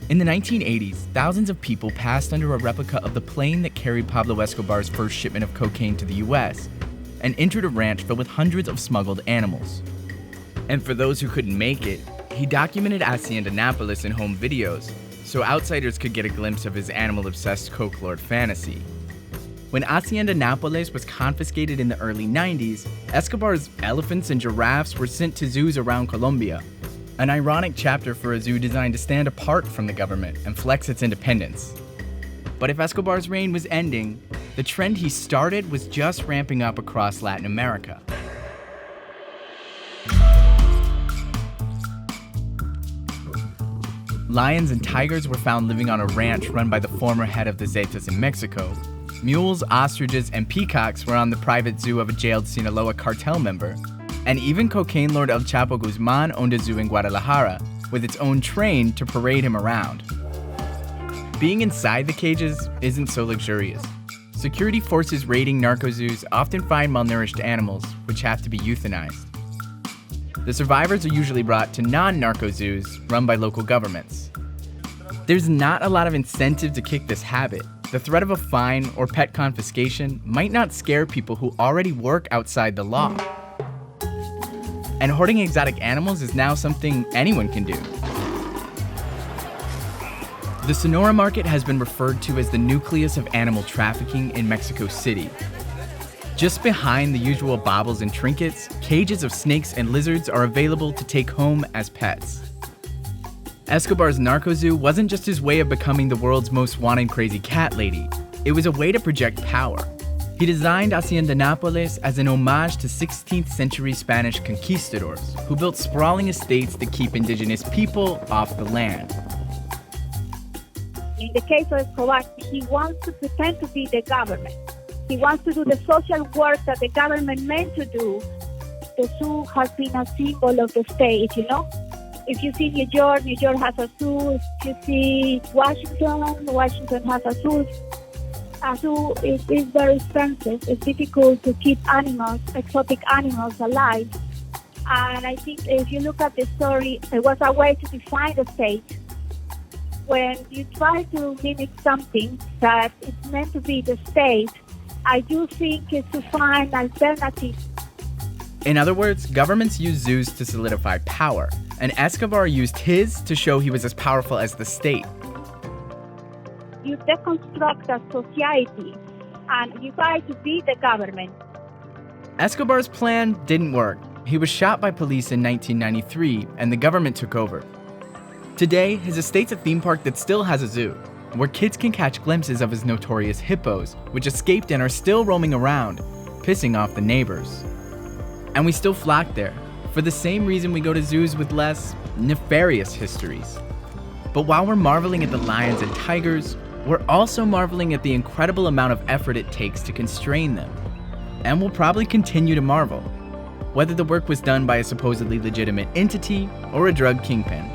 In the 1980s, thousands of people passed under a replica of the plane that carried Pablo Escobar's first shipment of cocaine to the US and entered a ranch filled with hundreds of smuggled animals. And for those who couldn't make it, he documented Hacienda Nápoles in home videos so outsiders could get a glimpse of his animal-obsessed coke-lord fantasy. When Hacienda Nápoles was confiscated in the early 90s, Escobar's elephants and giraffes were sent to zoos around Colombia, an ironic chapter for a zoo designed to stand apart from the government and flex its independence. But if Escobar's reign was ending, the trend he started was just ramping up across Latin America. Lions and tigers were found living on a ranch run by the former head of the Zetas in Mexico. Mules, ostriches, and peacocks were on the private zoo of a jailed Sinaloa cartel member. And even cocaine lord El Chapo Guzman owned a zoo in Guadalajara, with its own train to parade him around. Being inside the cages isn't so luxurious. Security forces raiding narco zoos often find malnourished animals, which have to be euthanized. The survivors are usually brought to non-narco zoos run by local governments. There's not a lot of incentive to kick this habit. The threat of a fine or pet confiscation might not scare people who already work outside the law. And hoarding exotic animals is now something anyone can do. The Sonora market has been referred to as the nucleus of animal trafficking in Mexico City. Just behind the usual baubles and trinkets, cages of snakes and lizards are available to take home as pets. Escobar's narco zoo wasn't just his way of becoming the world's most wanted crazy cat lady. It was a way to project power. He designed Hacienda Nápoles as an homage to 16th century Spanish conquistadors who built sprawling estates to keep indigenous people off the land. In the case of Escobar, he wants to pretend to be the government. He wants to do the social work that the government meant to do. The zoo has been a symbol of the state, you know? If you see New York has a zoo. If you see Washington has a zoo. A zoo is very expensive. It's difficult to keep animals, exotic animals, alive. And I think if you look at the story, it was a way to define the state. When you try to mimic something that is meant to be the state, I do think it's to find alternatives. In other words, governments use zoos to solidify power, and Escobar used his to show he was as powerful as the state. You deconstruct a society and you try to be the government. Escobar's plan didn't work. He was shot by police in 1993 and the government took over. Today, his estate's a theme park that still has a zoo, where kids can catch glimpses of his notorious hippos, which escaped and are still roaming around, pissing off the neighbors. And we still flock there, for the same reason we go to zoos with less nefarious histories. But while we're marveling at the lions and tigers, we're also marveling at the incredible amount of effort it takes to constrain them. And we'll probably continue to marvel, whether the work was done by a supposedly legitimate entity or a drug kingpin.